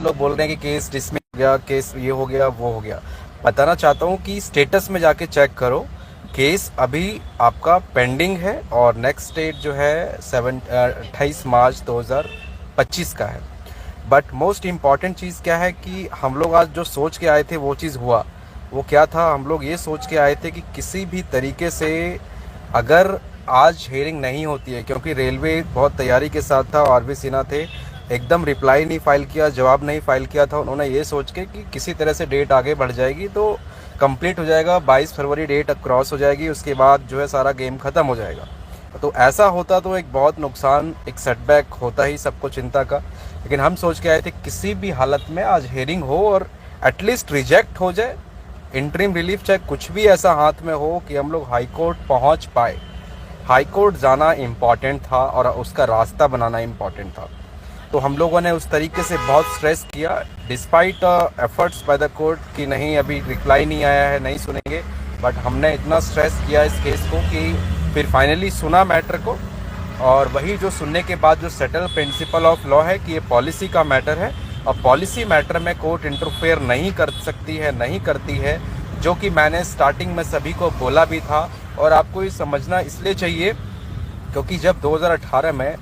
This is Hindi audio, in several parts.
लोग बोल रहे हैं कि केस डिसमिस हो गया, केस ये हो गया वो हो गया। बताना चाहता हूँ कि स्टेटस में जाके चेक करो, केस अभी आपका पेंडिंग है और नेक्स्ट डेट जो है 28 मार्च 2025 का है। बट मोस्ट इम्पॉर्टेंट चीज़ क्या है कि हम लोग आज जो सोच के आए थे वो चीज़ हुआ। वो क्या था, हम लोग ये सोच के आए थे कि किसी भी तरीके से अगर आज हेयरिंग नहीं होती है, क्योंकि रेलवे बहुत तैयारी के साथ था, आरवी सिन्हा थे, एकदम रिप्लाई नहीं फाइल किया, जवाब नहीं फाइल किया था। उन्होंने ये सोच के कि किसी तरह से डेट आगे बढ़ जाएगी तो कंप्लीट हो जाएगा, 22 फरवरी डेट क्रॉस हो जाएगी, उसके बाद जो है सारा गेम ख़त्म हो जाएगा। तो ऐसा होता तो एक बहुत नुकसान, एक सेटबैक होता ही सबको चिंता का। लेकिन हम सोच के आए थे किसी भी हालत में आज हेयरिंग हो और एटलीस्ट रिजेक्ट हो जाए, इंटरिम रिलीफ चाहे कुछ भी ऐसा हाथ में हो कि हम लोग हाई कोर्ट पहुँच पाए। हाई कोर्ट जाना इम्पॉर्टेंट था और उसका रास्ता बनाना इम्पॉर्टेंट था। तो हम लोगों ने उस तरीके से बहुत स्ट्रेस किया, despite efforts by the court कि नहीं अभी रिप्लाई नहीं आया है, नहीं सुनेंगे। बट हमने इतना स्ट्रेस किया इस केस को कि फिर फाइनली सुना मैटर को, और वही जो सुनने के बाद जो सेटल प्रिंसिपल ऑफ लॉ है कि ये पॉलिसी का मैटर है और पॉलिसी मैटर में कोर्ट इंटरफेयर नहीं कर सकती है, नहीं करती है, जो कि मैंने स्टार्टिंग में सभी को बोला भी था। और आपको ये समझना इसलिए चाहिए क्योंकि जब 2018 में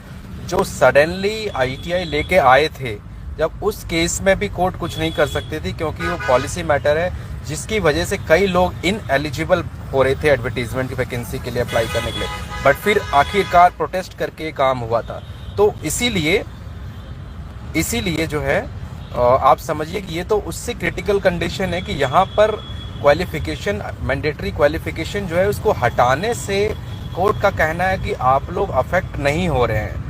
जो सडनली आईटीआई लेके आए थे, जब उस केस में भी कोर्ट कुछ नहीं कर सकती थी क्योंकि वो पॉलिसी मैटर है, जिसकी वजह से कई लोग इन एलिजिबल हो रहे थे एडवर्टीजमेंट की वैकेंसी के लिए अप्लाई करने के लिए। बट फिर आखिरकार प्रोटेस्ट करके काम हुआ था। तो इसीलिए जो है आप समझिए कि ये तो उससे क्रिटिकल कंडीशन है कि यहाँ पर क्वालिफिकेशन, मैंडेटरी क्वालिफिकेशन जो है उसको हटाने से कोर्ट का कहना है कि आप लोग अफेक्ट नहीं हो रहे हैं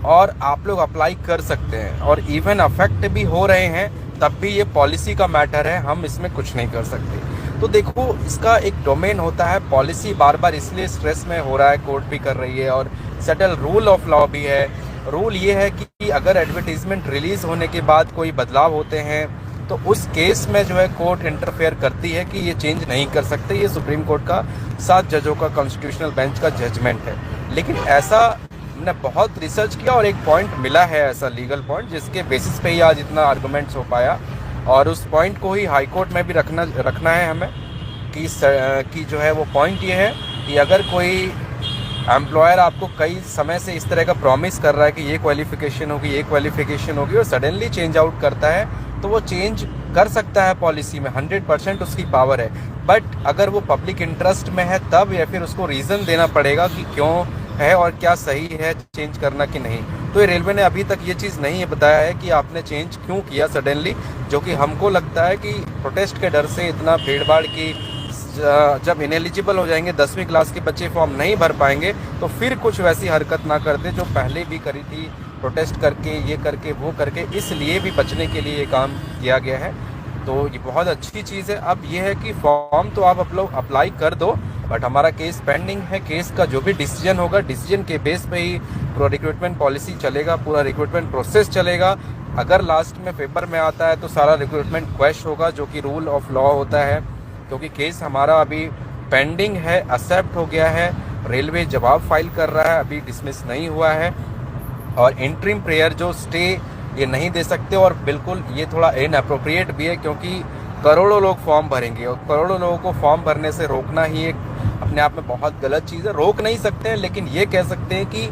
और आप लोग अप्लाई कर सकते हैं, और इवन अफेक्ट भी हो रहे हैं तब भी ये पॉलिसी का मैटर है, हम इसमें कुछ नहीं कर सकते। तो देखो, इसका एक डोमेन होता है, पॉलिसी बार बार इसलिए स्ट्रेस में हो रहा है, कोर्ट भी कर रही है और सेटल रूल ऑफ लॉ भी है। रूल ये है कि अगर एडवर्टीजमेंट रिलीज होने के बाद कोई बदलाव होते हैं तो उस केस में जो है कोर्ट इंटरफेयर करती है कि ये चेंज नहीं कर सकते। ये सुप्रीम कोर्ट का 7 जजों का कॉन्स्टिट्यूशनल बेंच का जजमेंट है। लेकिन ऐसा हमने बहुत रिसर्च किया और एक पॉइंट मिला है, ऐसा लीगल पॉइंट, जिसके बेसिस पे ही आज इतना आर्गूमेंट्स हो पाया, और उस पॉइंट को ही हाई कोर्ट में भी रखना है हमें कि जो है वो पॉइंट ये है कि अगर कोई एम्प्लॉयर आपको कई समय से इस तरह का प्रॉमिस कर रहा है कि ये क्वालिफिकेशन होगी, ये क्वालिफिकेशन होगी, और सडनली चेंज आउट करता है तो वो चेंज कर सकता है पॉलिसी में, 100% उसकी पावर है। बट अगर वो पब्लिक इंटरेस्ट में है तब, या फिर उसको रीज़न देना पड़ेगा कि क्यों है और क्या सही है चेंज करना कि नहीं। तो ये रेलवे ने अभी तक ये चीज़ नहीं बताया है कि आपने चेंज क्यों किया सडनली, जो कि हमको लगता है कि प्रोटेस्ट के डर से इतना भीड़-भाड़ की, जब इनएलिजिबल हो जाएंगे 10वीं क्लास के बच्चे फॉर्म नहीं भर पाएंगे तो फिर कुछ वैसी हरकत ना करते जो पहले भी करी थी, प्रोटेस्ट करके, ये करके, वो करके। इसलिए भी बचने के लिए ये काम किया गया है। तो ये बहुत अच्छी चीज़ है। अब ये है कि फॉर्म तो आप लोग अप्लाई कर दो, बट हमारा केस पेंडिंग है। केस का जो भी डिसीजन होगा, डिसीजन के बेस पे ही पूरा रिक्रूटमेंट पॉलिसी चलेगा, पूरा रिक्रूटमेंट प्रोसेस चलेगा। अगर लास्ट में पेपर में आता है तो सारा रिक्रूटमेंट क्वैश होगा, जो कि रूल ऑफ लॉ होता है। क्योंकि केस हमारा अभी पेंडिंग है, एक्सेप्ट हो गया है, रेलवे जवाब फाइल कर रहा है, अभी डिसमिस नहीं हुआ है, और इंटरिम प्रेयर जो स्टे ये नहीं दे सकते। और बिल्कुल ये थोड़ा इनअप्रोप्रिएट भी है क्योंकि करोड़ों लोग फॉर्म भरेंगे और करोड़ों लोगों को फॉर्म भरने से रोकना ही एक अपने आप में बहुत गलत चीज़ है। रोक नहीं सकते हैं, लेकिन ये कह सकते हैं कि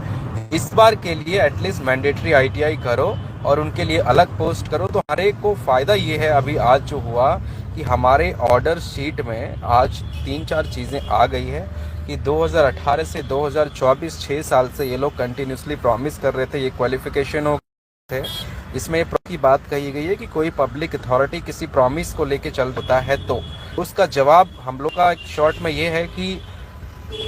इस बार के लिए एटलीस्ट मैंडेटरी आईटीआई करो और उनके लिए अलग पोस्ट करो। तो हर एक को फ़ायदा ये है अभी आज जो हुआ कि हमारे ऑर्डर शीट में आज 3-4 चीज़ें आ गई है कि 2018 से 2024 6 साल से ये लोग कंटिन्यूसली प्रॉमिस कर रहे थे ये क्वालिफिकेशन हो थे। इसमें की बात कही गई है कि कोई पब्लिक अथॉरिटी किसी प्रॉमिस को लेके चल होता है तो उसका जवाब हम लोग का शॉर्ट में ये है कि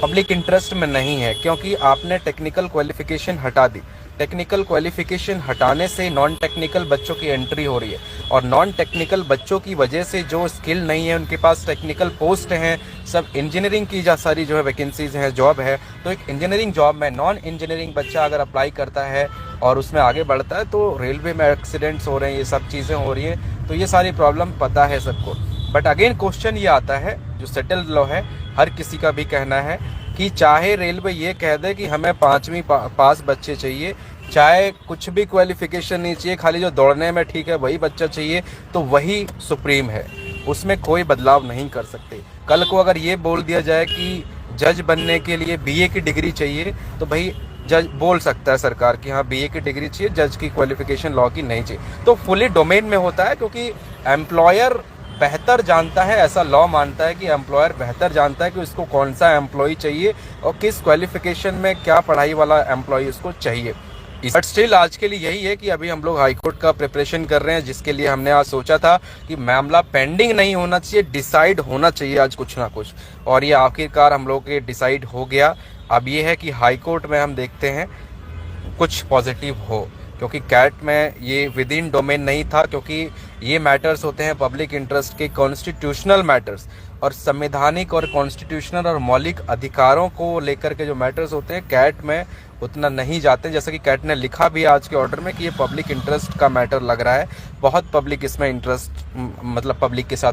पब्लिक इंटरेस्ट में नहीं है, क्योंकि आपने टेक्निकल क्वालिफिकेशन हटा दी। टेक्निकल क्वालिफिकेशन हटाने से नॉन टेक्निकल बच्चों की एंट्री हो रही है, और नॉन टेक्निकल बच्चों की वजह से जो स्किल नहीं है, उनके पास टेक्निकल पोस्ट हैं, सब इंजीनियरिंग की सारी जो है वैकेंसीज हैं, जॉब है। तो एक इंजीनियरिंग जॉब में नॉन इंजीनियरिंग बच्चा अगर अप्लाई करता है और उसमें आगे बढ़ता है तो रेलवे में एक्सीडेंट्स हो रहे हैं, ये सब चीज़ें हो रही हैं। तो ये सारी प्रॉब्लम पता है सबको। बट अगेन क्वेश्चन ये आता है, जो सेटल्ड लॉ है, हर किसी का भी कहना है कि चाहे रेलवे ये कह दे कि हमें 5वीं पास बच्चे चाहिए, चाहे कुछ भी क्वालिफिकेशन नहीं चाहिए, खाली जो दौड़ने में ठीक है वही बच्चा चाहिए, तो वही सुप्रीम है, उसमें कोई बदलाव नहीं कर सकते। कल को अगर ये बोल दिया जाए कि जज बनने के लिए बीए की डिग्री चाहिए, तो भाई जज बोल सकता है सरकार कि हाँ बीए की डिग्री चाहिए, जज की क्वालिफिकेशन लॉ की नहीं चाहिए। तो फुली डोमेन में होता है, क्योंकि एम्प्लॉयर बेहतर जानता है, ऐसा लॉ मानता है कि एम्प्लॉयर बेहतर जानता है कि उसको कौन सा एम्प्लॉय चाहिए और किस क्वालिफिकेशन में क्या पढ़ाई वाला एम्प्लॉय उसको चाहिए। बट स्टिल आज के लिए यही है कि अभी हम लोग हाई कोर्ट का प्रिपरेशन कर रहे हैं, जिसके लिए हमने आज सोचा था कि मामला पेंडिंग नहीं होना चाहिए, डिसाइड होना चाहिए आज कुछ ना कुछ, और ये आखिरकार हम लोग के डिसाइड हो गया। अब ये है कि हाई कोर्ट में हम देखते हैं कुछ पॉजिटिव हो, क्योंकि कैट में ये विद इन डोमेन नहीं था, क्योंकि ये मैटर्स होते हैं पब्लिक इंटरेस्ट के, कॉन्स्टिट्यूशनल मैटर्स, और संवैधानिक और कॉन्स्टिट्यूशनल और मौलिक अधिकारों को लेकर के जो मैटर्स होते हैं कैट में उतना नहीं जाते। जैसा कि कैट ने लिखा भी आज के ऑर्डर में कि ये पब्लिक इंटरेस्ट का मैटर लग रहा है, बहुत पब्लिक इसमें इंटरेस्ट, मतलब पब्लिक के साथ